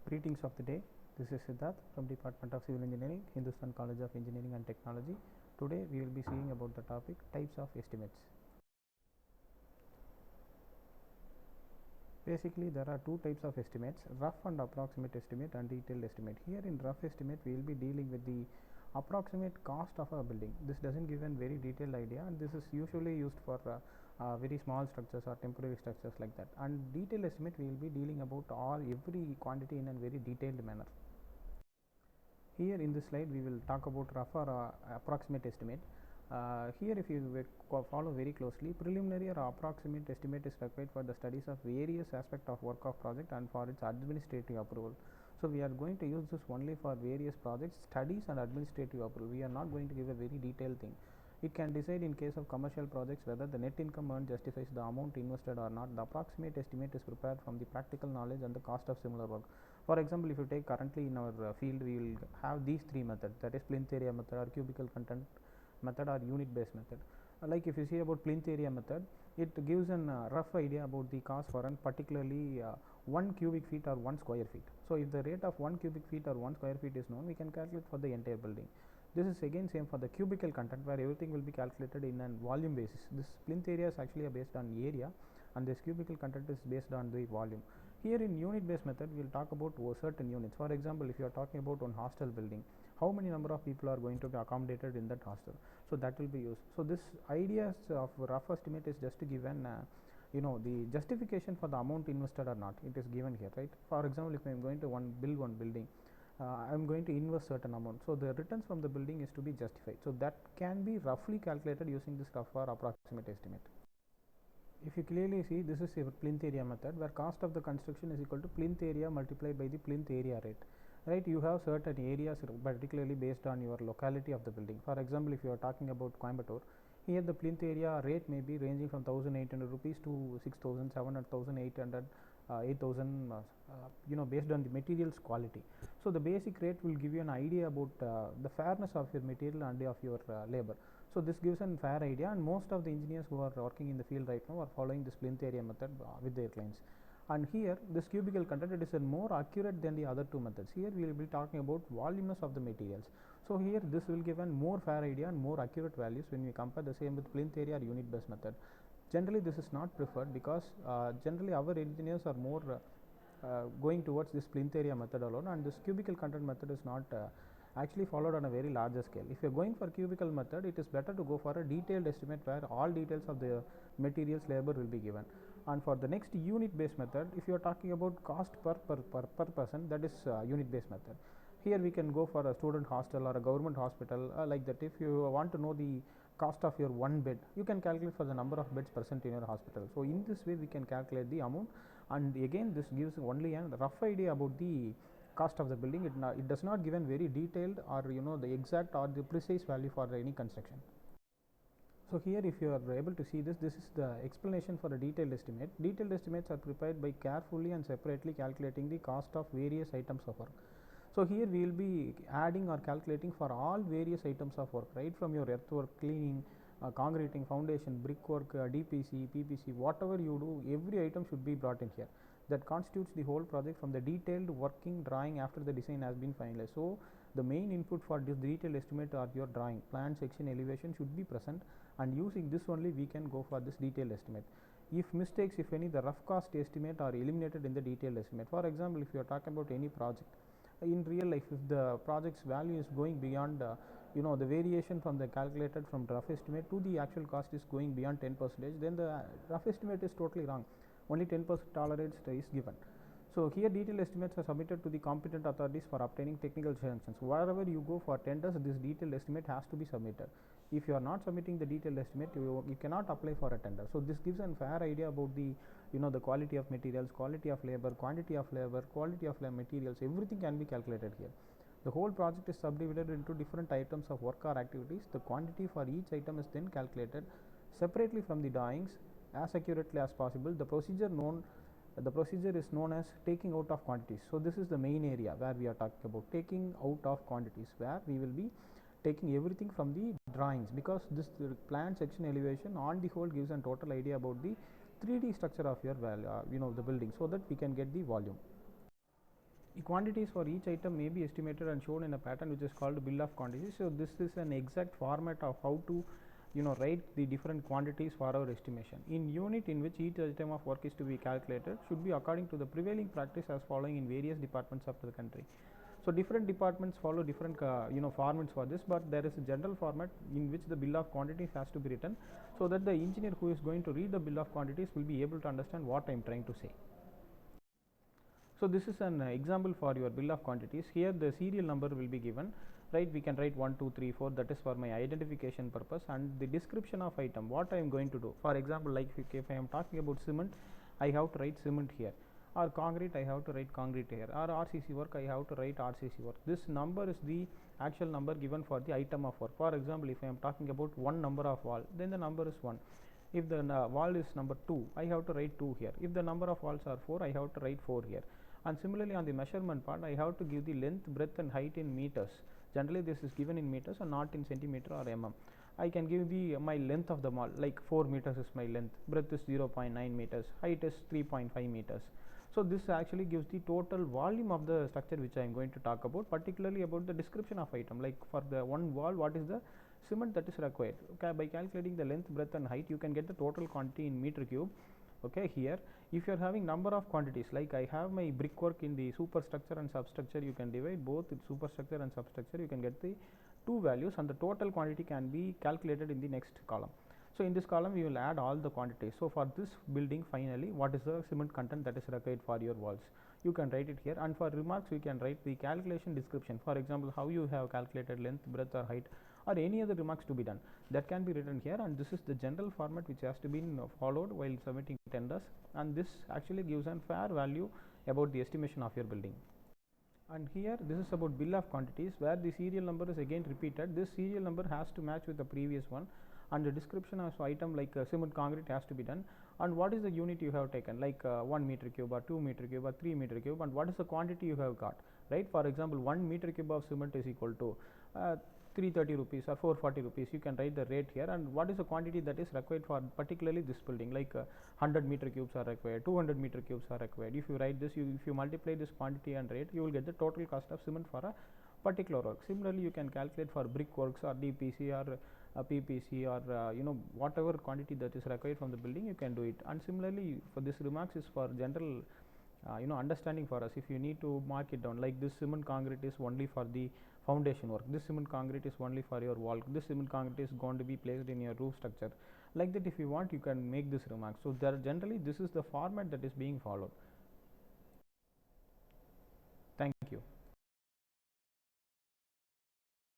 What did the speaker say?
Greetings of the day. This is Siddharth from Department of Civil Engineering, Hindustan College of Engineering and Technology. Today we will be seeing about the topic types of estimates. Basically there are two types of estimates, rough and approximate estimate and detailed estimate. Here in rough estimate we will be dealing with the approximate cost of a building. This doesn't give a very detailed idea, and this is usually used for very small structures or temporary structures like that. And detailed estimate we will be dealing about every quantity in a very detailed manner. Here in this slide we will talk about rough or approximate estimate. Here if you follow very closely, preliminary or approximate estimate is required for the studies of various aspects of work of project and for its administrative approval. So we are going to use this only for various projects, studies and administrative approval. We are not going to give a very detailed thing. It can decide in case of commercial projects whether the net income earned justifies the amount invested or not. The approximate estimate is prepared from the practical knowledge and the cost of similar work. For example, if you take currently in our field, we will have these three methods, that is plinth area method or cubical content method or unit based method. Like if you see about plinth area method, it gives an rough idea about the cost for an particularly 1 cubic feet or 1 square feet. So if the rate of 1 cubic feet or 1 square feet is known, we can calculate for the entire building. This is again same for the cubical content, where everything will be calculated in a volume basis. This plinth area is actually based on area, and this cubical content is based on the volume. Here in unit based method we will talk about certain units. For example, if you are talking about one hostel building, how many number of people are going to be accommodated in that hostel, so that will be used. So this ideas of rough estimate is just to give an the justification for the amount invested or not, it is given here, right? For example, if I am going to build one building, I am going to invest certain amount, so the returns from the building is to be justified. So that can be roughly calculated using this rough or approximate estimate. If you clearly see, this is a plinth area method where cost of the construction is equal to plinth area multiplied by the plinth area rate, right? You have certain areas particularly based on your locality of the building. For example, if you are talking about Coimbatore, here the plinth area rate may be ranging from 1800 rupees to 6700, 1800, 8000, based on the materials quality. So the basic rate will give you an idea about the fairness of your material and of your labor. So this gives a fair idea, and most of the engineers who are working in the field right now are following this plinth area method with their clients. And here this cubical content, it is more accurate than the other two methods. Here we will be talking about voluminous of the materials. So here this will give a more fair idea and more accurate values when we compare the same with plinth area or unit based method. Generally this is not preferred because generally our engineers are more going towards this plinth area method alone, and this cubical content method is not actually followed on a very larger scale. If you are going for cubical method, it is better to go for a detailed estimate where all details of the materials labor will be given. And for the next unit based method, if you are talking about cost per person, that is unit based method. Here we can go for a student hostel or a government hospital like that. If you want to know the cost of your one bed, you can calculate for the number of beds present in your hospital. So in this way we can calculate the amount, and again this gives only a rough idea about the cost of the building. It does not give a very detailed or the exact or the precise value for any construction. So here if you are able to see this is the explanation for a detailed estimate. Detailed estimates are prepared by carefully and separately calculating the cost of various items of work. So here we will be adding or calculating for all various items of work, right from your earthwork, cleaning, concreting, foundation, brickwork, DPC, PPC, whatever you do, every item should be brought in here. That constitutes the whole project from the detailed working drawing after the design has been finalized. So the main input for this detailed estimate are your drawing, plan, section, elevation should be present, and using this only we can go for this detailed estimate. If mistakes, if any, the rough cost estimate are eliminated in the detailed estimate. For example, if you are talking about any project in real life, if the project's value is going beyond the variation from the calculated from rough estimate to the actual cost is going beyond 10%, then the rough estimate is totally wrong. Only 10% tolerance is given. So here detailed estimates are submitted to the competent authorities for obtaining technical sanctions. Wherever you go for tenders, this detailed estimate has to be submitted. If you are not submitting the detailed estimate, you cannot apply for a tender. So this gives a fair idea about the the quality of materials, quality of labor, quantity of labor, quality of materials, everything can be calculated here. The whole project is subdivided into different items of work or activities. The quantity for each item is then calculated separately from the drawings as accurately as possible. The procedure is known as taking out of quantities. So this is the main area where we are talking about taking out of quantities, where we will be taking everything from the drawings, because this plan, section, elevation on the whole gives a total idea about the 3D structure of your the building, so that we can get the volume. The quantities for each item may be estimated and shown in a pattern which is called bill of quantities. So this is an exact format of how to write the different quantities for our estimation. In unit in which each item of work is to be calculated should be according to the prevailing practice as following in various departments of the country. So different departments follow different formats for this, but there is a general format in which the bill of quantities has to be written, so that the engineer who is going to read the bill of quantities will be able to understand what I am trying to say. So this is an example for your bill of quantities. Here the serial number will be given, right? We can write 1 2 3 4, that is for my identification purpose, and the description of item, what I am going to do. For example, like if I am talking about cement, I have to write cement here, or concrete I have to write concrete here, or RCC work I have to write RCC work. This number is the actual number given for the item of work. For example, if I am talking about one number of wall, then the number is 1. If the wall is number 2, I have to write 2 here. If the number of walls are 4, I have to write 4 here. And similarly on the measurement part, I have to give the length, breadth and height in meters. Generally this is given in meters and not in centimeter or mm. I can give the my length of the wall, like 4 meters is my length, breadth is 0.9 meters, height is 3.5 meters. So this actually gives the total volume of the structure which I am going to talk about, particularly about the description of item, like for the one wall what is the cement that is required. Okay, by calculating the length, breadth and height, you can get the total quantity in meter cube. Okay, here if you are having number of quantities, like I have my brickwork in the superstructure and substructure, you can divide both in superstructure and substructure, you can get the two values and the total quantity can be calculated in the next column. So in this column we will add all the quantities. So for this building, finally what is the cement content that is required for your walls, you can write it here, and for remarks we can write the calculation description. For example, how you have calculated length, breadth or height, or any other remarks to be done, that can be written here, and this is the general format which has to be followed while submitting tenders, and this actually gives a fair value about the estimation of your building. And here this is about bill of quantities, where the serial number is again repeated. This serial number has to match with the previous one, and the description of item like cement concrete has to be done, and what is the unit you have taken, like 1 meter cube or 2 meter cube or 3 meter cube, and what is the quantity you have got, right? For example, 1 meter cube of cement is equal to 330 rupees or 440 rupees. You can write the rate here, and what is the quantity that is required for particularly this building, like 100 meter cubes are required, 200 meter cubes are required. If you write this, if you multiply this quantity and rate, you will get the total cost of cement for a particular work. Similarly, you can calculate for brick works or DPC or PPC or whatever quantity that is required from the building, you can do it. And similarly, for this remarks is for general understanding for us. If you need to mark it down, like this cement concrete is only for the foundation work, this cement concrete is only for your wall, this cement concrete is going to be placed in your roof structure, like that. If you want, you can make this remark. So there generally this is the format that is being followed. Thank you.